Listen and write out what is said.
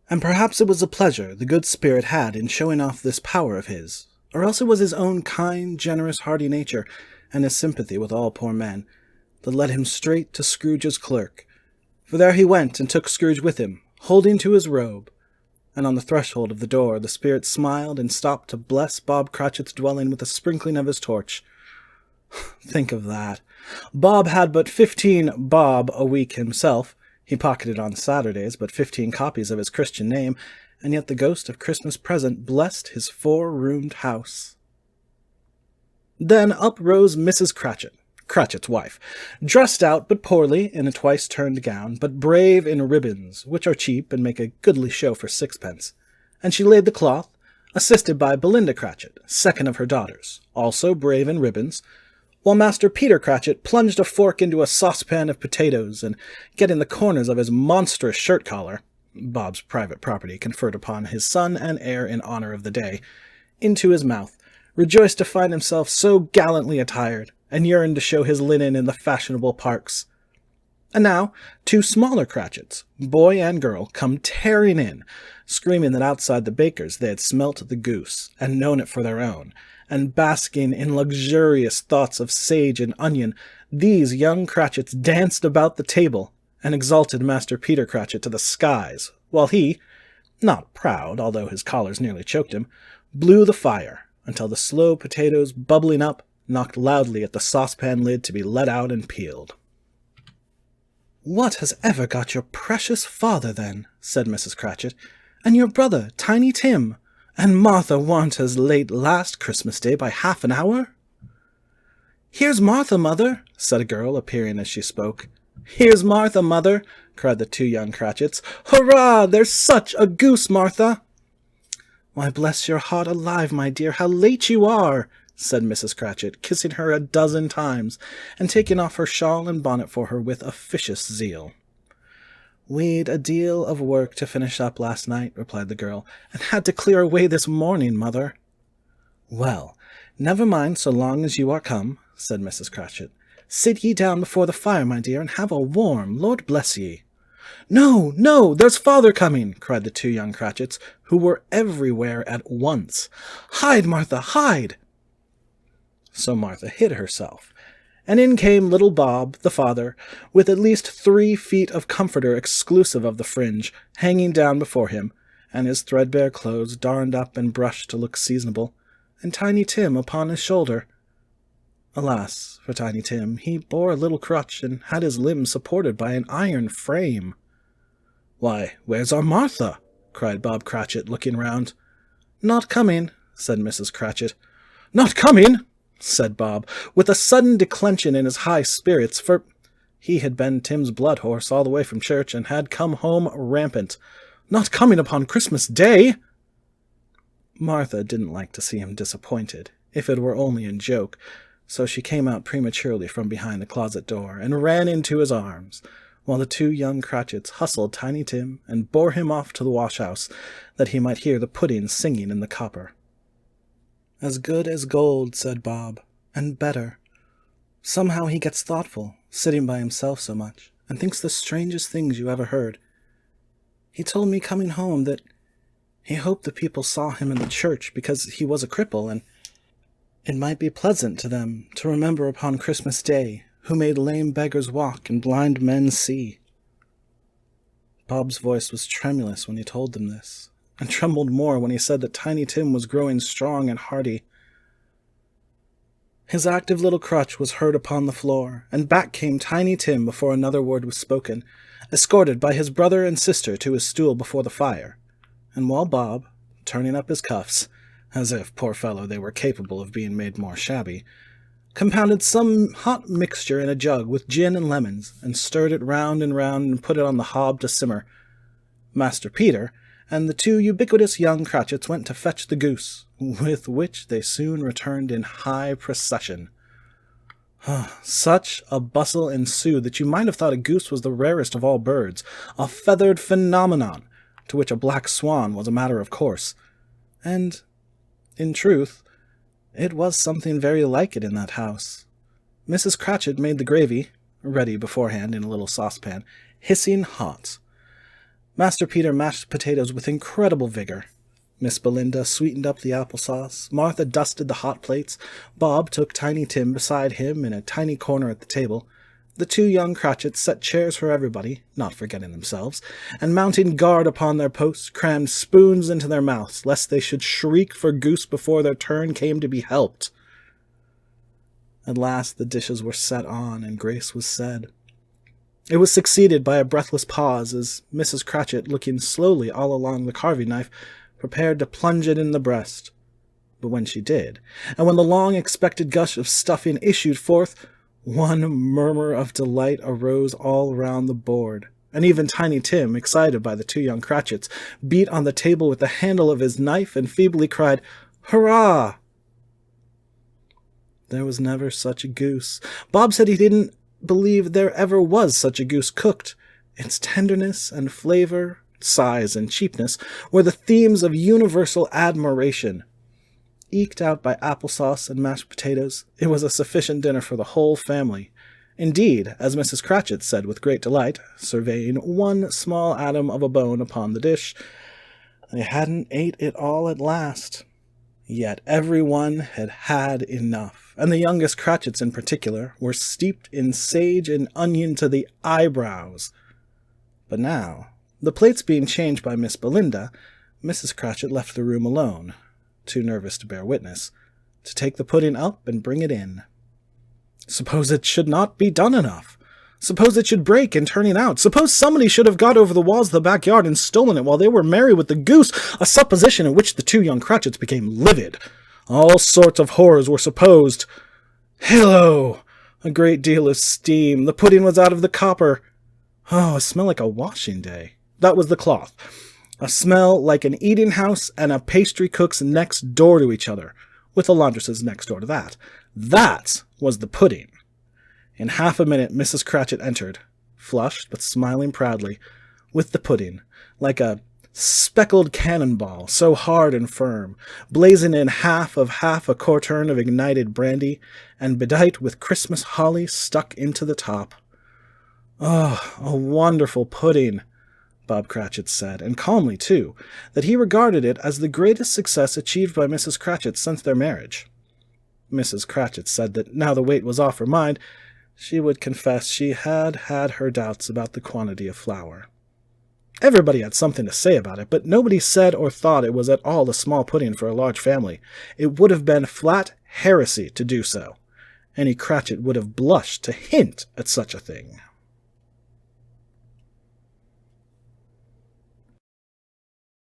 And perhaps it was the pleasure the good spirit had in showing off this power of his, or else it was his own kind, generous, hearty nature, and his sympathy with all poor men, that led him straight to Scrooge's clerk. For there he went and took Scrooge with him, holding to his robe. And on the threshold of the door the spirit smiled and stopped to bless Bob Cratchit's dwelling with a sprinkling of his torch. Think of that. Bob had but 15 bob a week himself. He pocketed on Saturdays but 15 copies of his Christian name, and yet the ghost of Christmas present blessed his 4-roomed house. Then up rose Mrs. Cratchit, Cratchit's wife, dressed out but poorly in a twice-turned gown, but brave in ribbons, which are cheap and make a goodly show for 6pence, and she laid the cloth, assisted by Belinda Cratchit, second of her daughters, also brave in ribbons, while Master Peter Cratchit plunged a fork into a saucepan of potatoes, and getting the corners of his monstrous shirt-collar, Bob's private property conferred upon his son and heir in honor of the day, into his mouth, rejoiced to find himself so gallantly attired, and yearned to show his linen in the fashionable parks. And now 2 smaller Cratchits, boy and girl, come tearing in, screaming that outside the baker's they had smelt the goose, and known it for their own, and basking in luxurious thoughts of sage and onion, these young Cratchits danced about the table, and exalted Master Peter Cratchit to the skies, while he, not proud, although his collars nearly choked him, blew the fire, until the slow potatoes, bubbling up, knocked loudly at the saucepan lid to be let out and peeled. "What has ever got your precious father, then?" said Mrs. Cratchit, "and your brother, Tiny Tim, and Martha warn't as late last Christmas Day by half an hour?" "Here's Martha, mother," said a girl, appearing as she spoke. "Here's Martha, mother," cried the 2 young Cratchits. "Hurrah! There's such a goose, Martha!" "Why, bless your heart alive, my dear, how late you are!" said Mrs. Cratchit, kissing her a dozen times, and taking off her shawl and bonnet for her with officious zeal. "We'd a deal of work to finish up last night," replied the girl, "and had to clear away this morning, mother." "Well, never mind so long as you are come," said Mrs. Cratchit. "Sit ye down before the fire, my dear, and have a warm, Lord bless ye." "No, no, there's father coming!" cried the 2 young Cratchits, who were everywhere at once. "Hide, Martha, hide!" So Martha hid herself, and in came little Bob, the father, with at least 3 feet of comforter exclusive of the fringe, hanging down before him, and his threadbare clothes darned up and brushed to look seasonable, and Tiny Tim upon his shoulder. Alas for Tiny Tim, he bore a little crutch, and had his limbs supported by an iron frame. "Why, where's our Martha?" cried Bob Cratchit, looking round. "Not coming," said Mrs. Cratchit. "Not coming!" said Bob, with a sudden declension in his high spirits, for he had been Tim's blood horse all the way from church, and had come home rampant. "Not coming upon Christmas Day!" Martha didn't like to see him disappointed, if it were only in joke, so she came out prematurely from behind the closet door, and ran into his arms, while the 2 young Cratchits hustled Tiny Tim, and bore him off to the wash-house, that he might hear the pudding singing in the copper. "As good as gold," said Bob, "and better. Somehow he gets thoughtful, sitting by himself so much, and thinks the strangest things you ever heard. He told me coming home that he hoped the people saw him in the church because he was a cripple, and it might be pleasant to them to remember upon Christmas Day who made lame beggars walk and blind men see." Bob's voice was tremulous when he told them this, and trembled more when he said that Tiny Tim was growing strong and hearty. His active little crutch was heard upon the floor, and back came Tiny Tim before another word was spoken, escorted by his brother and sister to his stool before the fire, and while Bob, turning up his cuffs, as if, poor fellow, they were capable of being made more shabby, compounded some hot mixture in a jug with gin and lemons, and stirred it round and put it on the hob to simmer, Master Peter and the 2 ubiquitous young Cratchits went to fetch the goose, with which they soon returned in high procession. Such a bustle ensued that you might have thought a goose was the rarest of all birds, a feathered phenomenon, to which a black swan was a matter of course. And, in truth, it was something very like it in that house. Mrs. Cratchit made the gravy, ready beforehand in a little saucepan, hissing hot. Master Peter mashed potatoes with incredible vigor. Miss Belinda sweetened up the applesauce. Martha dusted the hot plates. Bob took Tiny Tim beside him in a tiny corner at the table. The two young Cratchits set chairs for everybody, not forgetting themselves, and mounting guard upon their posts, crammed spoons into their mouths, lest they should shriek for goose before their turn came to be helped. At last the dishes were set on, and grace was said. It was succeeded by a breathless pause as Mrs. Cratchit, looking slowly all along the carving knife, prepared to plunge it in the breast. But when she did, and when the long-expected gush of stuffing issued forth, one murmur of delight arose all round the board, and even Tiny Tim, excited by the two young Cratchits, beat on the table with the handle of his knife and feebly cried, "Hurrah!" There was never such a goose. Bob said he didn't believe there ever was such a goose cooked. Its tenderness and flavor, size and cheapness, were the themes of universal admiration. Eked out by applesauce and mashed potatoes, it was a sufficient dinner for the whole family. Indeed, as Mrs. Cratchit said with great delight, surveying one small atom of a bone upon the dish, they hadn't ate it all at last. Yet every one had had enough, and the youngest Cratchits in particular were steeped in sage and onion to the eyebrows. But now, the plates being changed by Miss Belinda, Mrs. Cratchit left the room alone, too nervous to bear witness, to take the pudding up and bring it in. Suppose it should not be done enough? Suppose it should break in turning out? Suppose somebody should have got over the walls of the backyard and stolen it while they were merry with the goose, a supposition at which the two young Cratchits became livid. All sorts of horrors were supposed. Hello! A great deal of steam. The pudding was out of the copper. Oh, a smell like a washing day. That was the cloth. A smell like an eating house and a pastry cook's next door to each other, with a laundress's next door to that. That was the pudding. In half a minute Mrs. Cratchit entered, flushed but smiling proudly, with the pudding, like a speckled cannonball, so hard and firm, blazing in half a quartern of ignited brandy, and bedight with Christmas holly stuck into the top. Oh, a wonderful pudding, Bob Cratchit said, and calmly, too, that he regarded it as the greatest success achieved by Mrs. Cratchit since their marriage. Mrs. Cratchit said that now the weight was off her mind, she would confess she had had her doubts about the quantity of flour. Everybody had something to say about it, but nobody said or thought it was at all a small pudding for a large family. It would have been flat heresy to do so. Any Cratchit would have blushed to hint at such a thing.